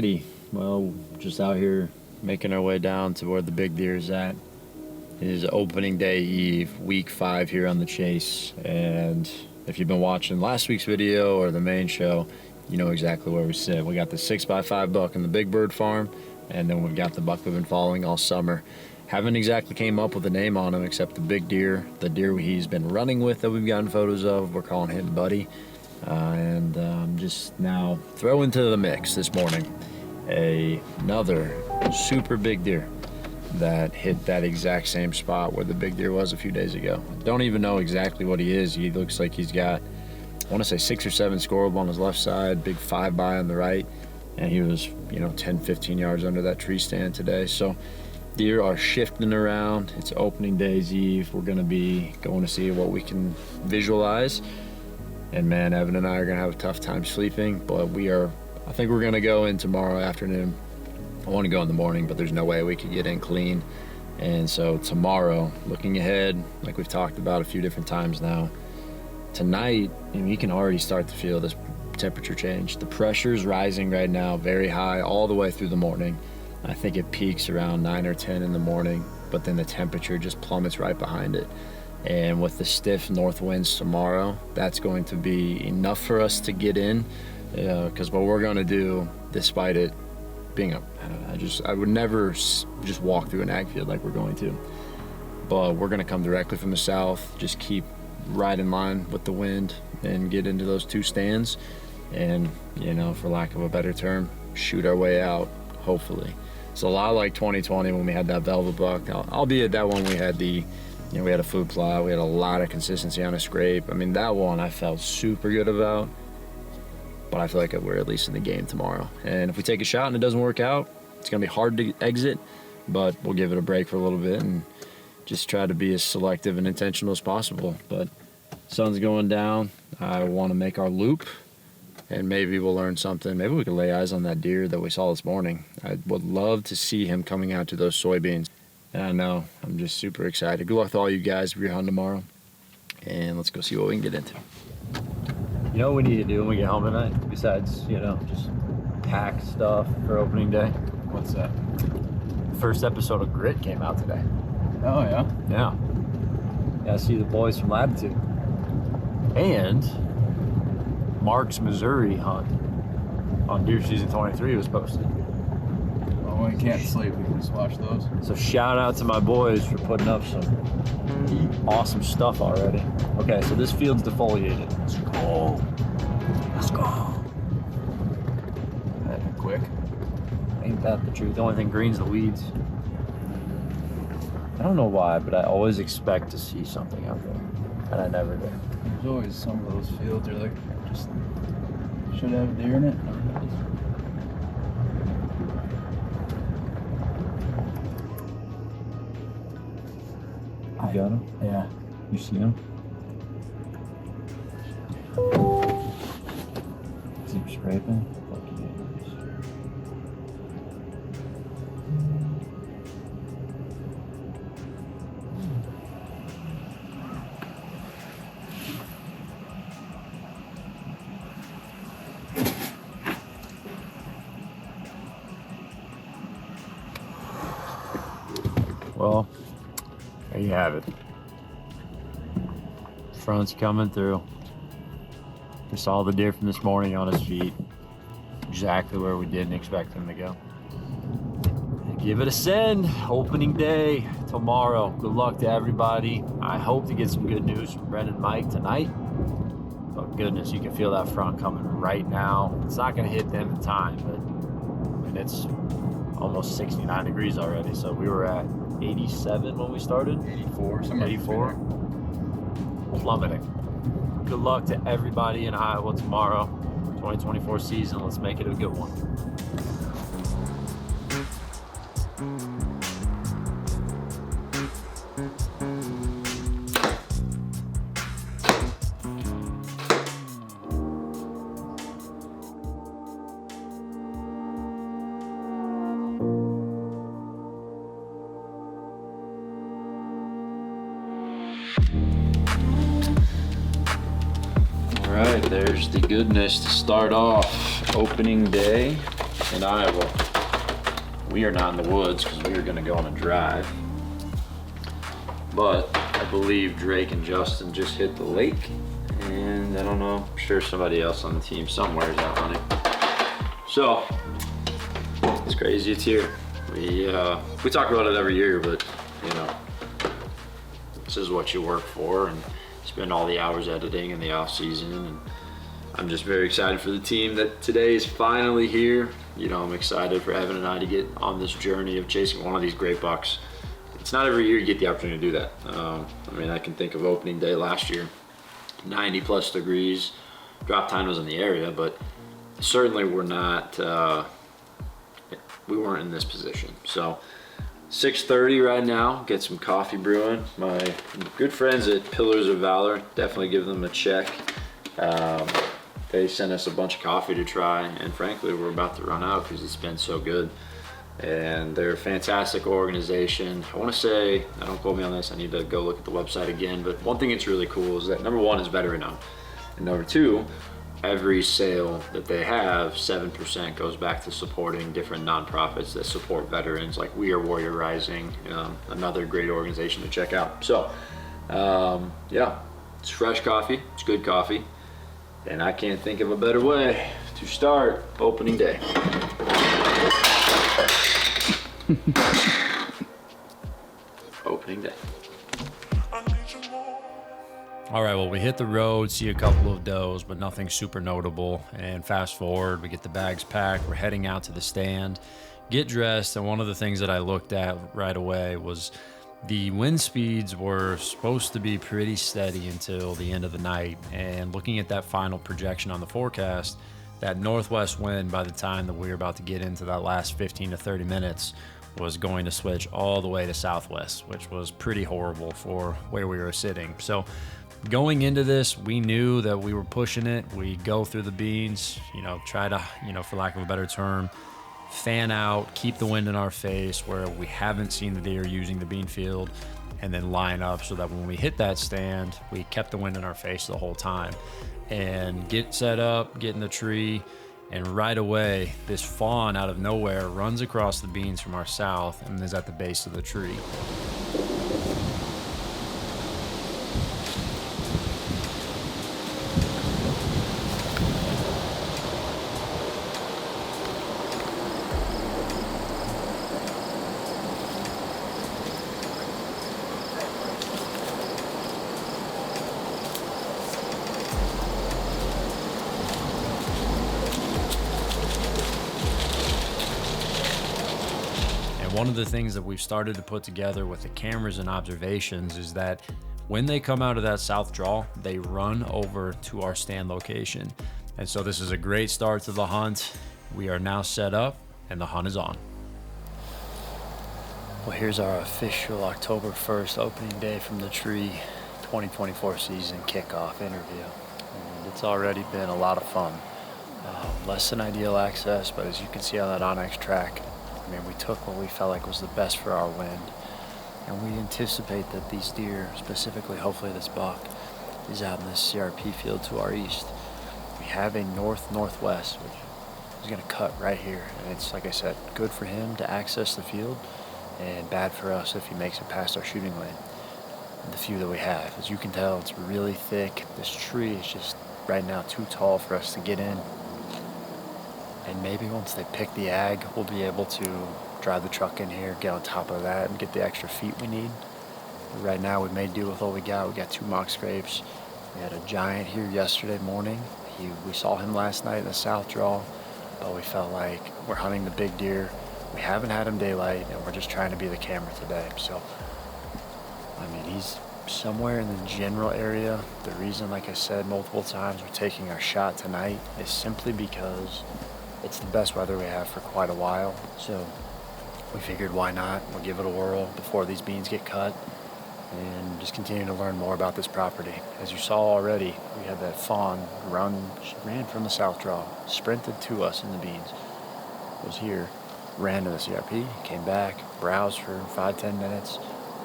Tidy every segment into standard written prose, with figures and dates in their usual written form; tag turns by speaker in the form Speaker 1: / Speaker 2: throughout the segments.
Speaker 1: Alrighty, well, just out here making our way down to where the big deer is at. It is opening day eve, week 5 here on the chase, and if you've been watching last week's video or the main show, you know exactly where we sit. We got the 6x5 buck in the Big Bird farm, and then we've got the buck we've been following all summer. Haven't exactly came up with a name on him except the big deer, the deer he's been running with that we've gotten photos of. We're calling him Buddy. And just now throw into the mix this morning another super big deer that hit that exact same spot where the big deer was a few days ago. Don't even know exactly what he is. He looks like he's got, I want to say 6 or 7 scoreable on his left side, big 5x on the right, and he was 10-15 yards under that tree stand today. So deer are shifting around. It's opening day's eve. We're going to be going to see what we can visualize. And man, Evan and I are gonna have a tough time sleeping, but I think we're gonna go in tomorrow afternoon. I wanna go in the morning, but there's no way we could get in clean. And so tomorrow, looking ahead, like we've talked about a few different times now, tonight, you can already start to feel this temperature change. The pressure's rising right now, very high all the way through the morning. I think it peaks around 9 or 10 in the morning, but then the temperature just plummets right behind it. And with the stiff north winds tomorrow, that's going to be enough for us to get in, because what we're going to do, despite it being I would never just walk through an ag field like we're going to, but we're going to come directly from the south, just keep right in line with the wind and get into those 2 stands and, for lack of a better term, shoot our way out, hopefully. It's a lot like 2020 when we had that velvet buck, albeit that one we had we had a food plot, we had a lot of consistency on a scrape. I mean, that one I felt super good about, but I feel like we're at least in the game tomorrow. And if we take a shot and it doesn't work out, it's gonna be hard to exit, but we'll give it a break for a little bit and just try to be as selective and intentional as possible. But sun's going down. I wanna make our loop and maybe we'll learn something. Maybe we can lay eyes on that deer that we saw this morning. I would love to see him coming out to those soybeans. And I know, I'm just super excited. Good luck to all you guys for your hunt tomorrow. And let's go see what we can get into. You know what we need to do when we get home tonight? Besides, just pack stuff for opening day?
Speaker 2: What's that?
Speaker 1: The first episode of Grit came out today.
Speaker 2: Oh, yeah?
Speaker 1: Yeah. Yeah, I see the boys from Latitude. And Mark's Missouri hunt on Deer Season 23 was posted.
Speaker 2: Oh, we can't sleep. We can just watch those.
Speaker 1: So shout out to my boys for putting up some awesome stuff already. Okay, so this field's defoliated. Let's go. Let's go.
Speaker 2: That quick.
Speaker 1: Ain't that the truth? The only thing green's the weeds. I don't know why, but I always expect to see something out there, and I never do.
Speaker 2: There's always some of those fields are like, just should have deer in it. Never does.
Speaker 1: You got him?
Speaker 2: Yeah.
Speaker 1: You see him? Is he scraping? Fuck he is. Well, there you have it. Front's coming through. We saw the deer from this morning on his feet. Exactly where we didn't expect him to go. Give it a send. Opening day tomorrow. Good luck to everybody. I hope to get some good news from Brendan and Mike tonight. But goodness, you can feel that front coming right now. It's not going to hit them in time, but it's almost 69 degrees already. So we were at 87 when we started.
Speaker 2: 84. Somewhere
Speaker 1: 84. Plummeting. Good luck to everybody in Iowa tomorrow. 2024 season. Let's make it a good one. All right, there's the goodness to start off opening day in Iowa, we are not in the woods because we are going to go on a drive. But I believe Drake and Justin just hit the lake, and I don't know, I'm sure somebody else on the team somewhere is out hunting. So it's crazy, it's here. We talk about it every year, but you know, this is what you work for and spend all the hours editing in the off season. And I'm just very excited for the team that today is finally here. You know, I'm excited for Evan and I to get on this journey of chasing one of these great bucks. It's not every year you get the opportunity to do that. I mean, I can think of opening day last year, 90 plus degrees, drop time was in the area, but certainly we weren't in this position. So 6:30 right now, get some coffee brewing. My good friends at Pillars of Valor, definitely give them a check. They sent us a bunch of coffee to try, and frankly, we're about to run out because it's been so good. And they're a fantastic organization. I want to say, don't quote me on this, I need to go look at the website again, but one thing that's really cool is that number one is veteran owned. And number two, every sale that they have, 7% goes back to supporting different nonprofits that support veterans, like We Are Warrior Rising, another great organization to check out. So, yeah, it's fresh coffee, it's good coffee, and I can't think of a better way to start opening day. Opening day.
Speaker 3: All right, well, we hit the road, see a couple of does, but nothing super notable. And fast forward, we get the bags packed, we're heading out to the stand, get dressed, and one of the things that I looked at right away was the wind speeds were supposed to be pretty steady until the end of the night. And looking at that final projection on the forecast, that northwest wind by the time that we were about to get into that last 15 to 30 minutes was going to switch all the way to southwest, which was pretty horrible for where we were sitting. So going into this, we knew that we were pushing it. We go through the beans, try to, for lack of a better term, fan out, keep the wind in our face where we haven't seen the deer using the bean field, and then line up so that when we hit that stand, we kept the wind in our face the whole time. And get set up, get in the tree, and right away, this fawn out of nowhere runs across the beans from our south and is at the base of the tree. One of the things that we've started to put together with the cameras and observations is that when they come out of that south draw, they run over to our stand location. And so this is a great start to the hunt. We are now set up and the hunt is on. Well, here's our official October 1st opening day from the tree 2024 season kickoff interview. And it's already been a lot of fun. Less than ideal access, but as you can see on that Onyx track, we took what we felt like was the best for our wind, and we anticipate that these deer, specifically hopefully this buck, is out in this CRP field to our east. We have a north-northwest, which is going to cut right here, and it's, like I said, good for him to access the field and bad for us if he makes it past our shooting lane. And the few that we have, as you can tell, it's really thick. This tree is just right now too tall for us to get in. And maybe once they pick the ag, we'll be able to drive the truck in here, get on top of that, and get the extra feet we need. But right now, we made do with what we got. We got 2 mock scrapes. We had a giant here yesterday morning. We saw him last night in the south draw, but we felt like we're hunting the big deer. We haven't had him daylight, and we're just trying to be the camera today. So, he's somewhere in the general area. The reason, like I said multiple times, we're taking our shot tonight is simply because it's the best weather we have for quite a while. So we figured, why not? We'll give it a whirl before these beans get cut and just continue to learn more about this property. As you saw already, we had that fawn she ran from the south draw, sprinted to us in the beans, was here, ran to the CRP, came back, browsed for 5-10 minutes,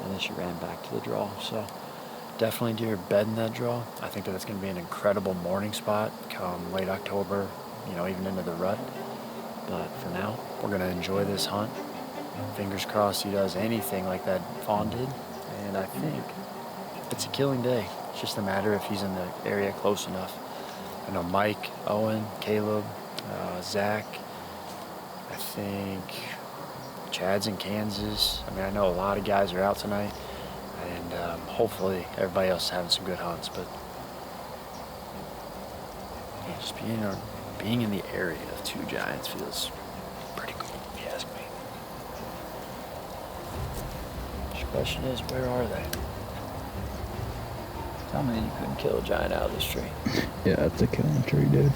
Speaker 3: and then she ran back to the draw. So definitely deer bed in that draw. I think that it's going to be an incredible morning spot come late October, even into the rut. But for now, we're gonna enjoy this hunt. Fingers crossed he does anything like that fawn did. And I think it's a killing day. It's just a matter if he's in the area close enough. I know Mike, Owen, Caleb, Zach, I think Chad's in Kansas. I mean, I know a lot of guys are out tonight, and hopefully everybody else is having some good hunts. But yeah, just being in the area of two giants feels pretty cool, if you ask me. The question is, where are they? Tell me you couldn't kill a giant out of this tree.
Speaker 2: Yeah, it's a killing tree, dude.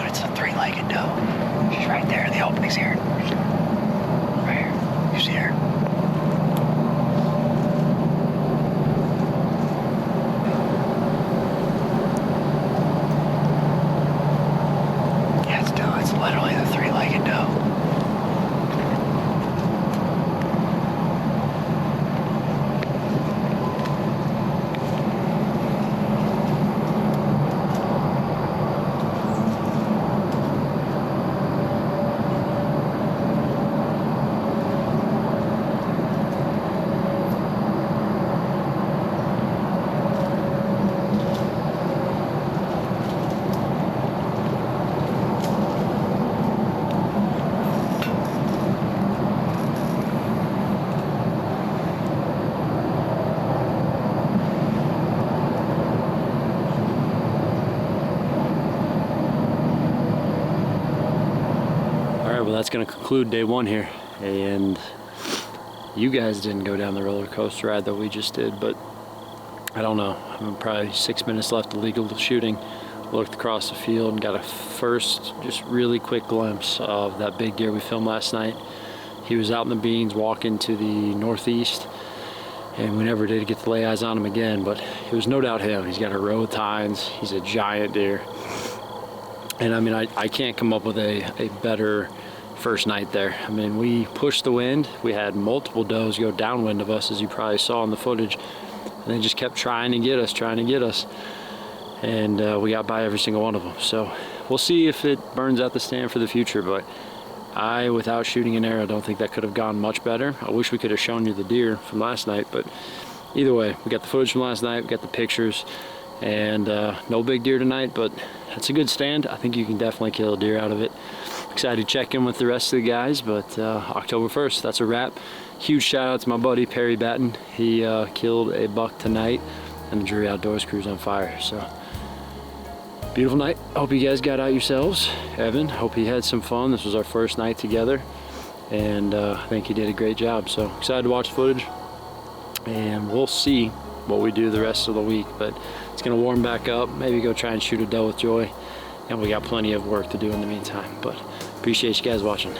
Speaker 3: It's a three-legged doe. She's right there. The opening's here. Right here. You see her? Yeah, it's literally the three-legged doe. Well, that's going to conclude day one here, and you guys didn't go down the roller coaster ride that we just did, but I don't know, probably 6 minutes left of legal shooting. Looked across the field and got a first just really quick glimpse of that big deer we filmed last night. He was out in the beans walking to the northeast, and we never did get to lay eyes on him again, but it was no doubt him. He's got a row of tines. He's a giant deer, and I mean, I can't come up with a better first night there. I mean, we pushed the wind. We had multiple does go downwind of us, as you probably saw in the footage, and they just kept trying to get us, and we got by every single one of them. So we'll see if it burns out the stand for the future, but I, without shooting an arrow, don't think that could have gone much better. I wish we could have shown you the deer from last night, but either way, we got the footage from last night, we got the pictures, and no big deer tonight, but that's a good stand. I think you can definitely kill a deer out of it. Excited to check in with the rest of the guys, but October 1st, that's a wrap. Huge shout out to my buddy Perry Batten. He killed a buck tonight, and the Drury Outdoors crew's on fire. So Beautiful night. Hope you guys got out yourselves. Evan, hope he had some fun. This was our first night together, and I think he did a great job. So excited to watch footage, and we'll see what we do the rest of the week. But it's gonna warm back up. Maybe go try and shoot a doe with Joy, and we got plenty of work to do in the meantime. But appreciate you guys watching.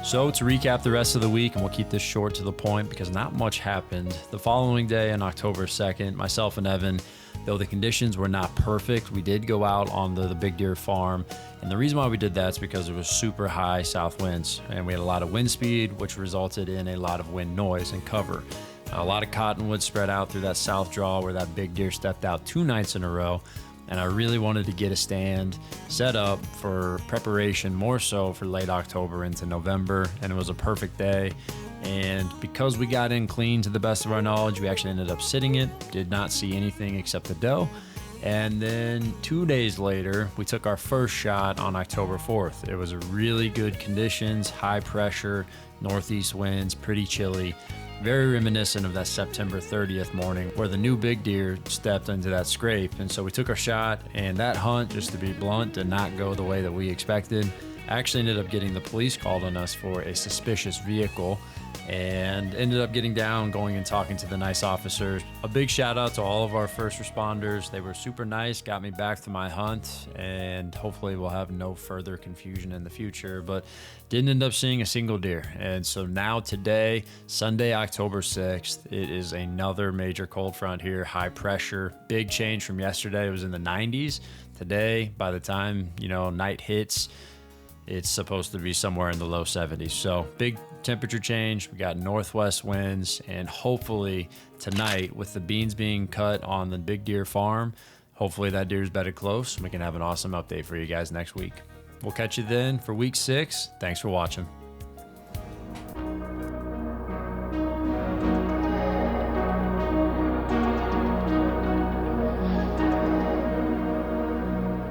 Speaker 1: So to recap the rest of the week, and we'll keep this short to the point because not much happened. The following day on October 2nd, myself and Evan, though the conditions were not perfect, we did go out on the Big Deer farm. And the reason why we did that is because it was super high south winds and we had a lot of wind speed, which resulted in a lot of wind noise and cover. A lot of cottonwood spread out through that south draw where that big deer stepped out 2 nights in a row. And I really wanted to get a stand set up for preparation, more so for late October into November, and it was a perfect day. And because we got in clean to the best of our knowledge, we actually ended up sitting it, did not see anything except the doe. And then 2 days later, we took our first shot on October 4th. It was really good conditions, high pressure, northeast winds, pretty chilly. Very reminiscent of that September 30th morning where the new big deer stepped into that scrape. And so we took our shot, and that hunt, just to be blunt, did not go the way that we expected. Actually ended up getting the police called on us for a suspicious vehicle, and ended up getting down, going and talking to the nice officers. A big shout out to all of our first responders. They were super nice, got me back to my hunt, and hopefully we'll have no further confusion in the future, but didn't end up seeing a single deer. And so now today, Sunday, October 6th, it is another major cold front here, high pressure, big change from yesterday. It was in the 90s. Today, by the time, night hits, it's supposed to be somewhere in the low 70s. So big temperature change. We got northwest winds, and hopefully tonight, with the beans being cut on the Big Deer farm, hopefully that deer's bedded close and we can have an awesome update for you guys next week. We'll catch you then for week 6. Thanks for watching.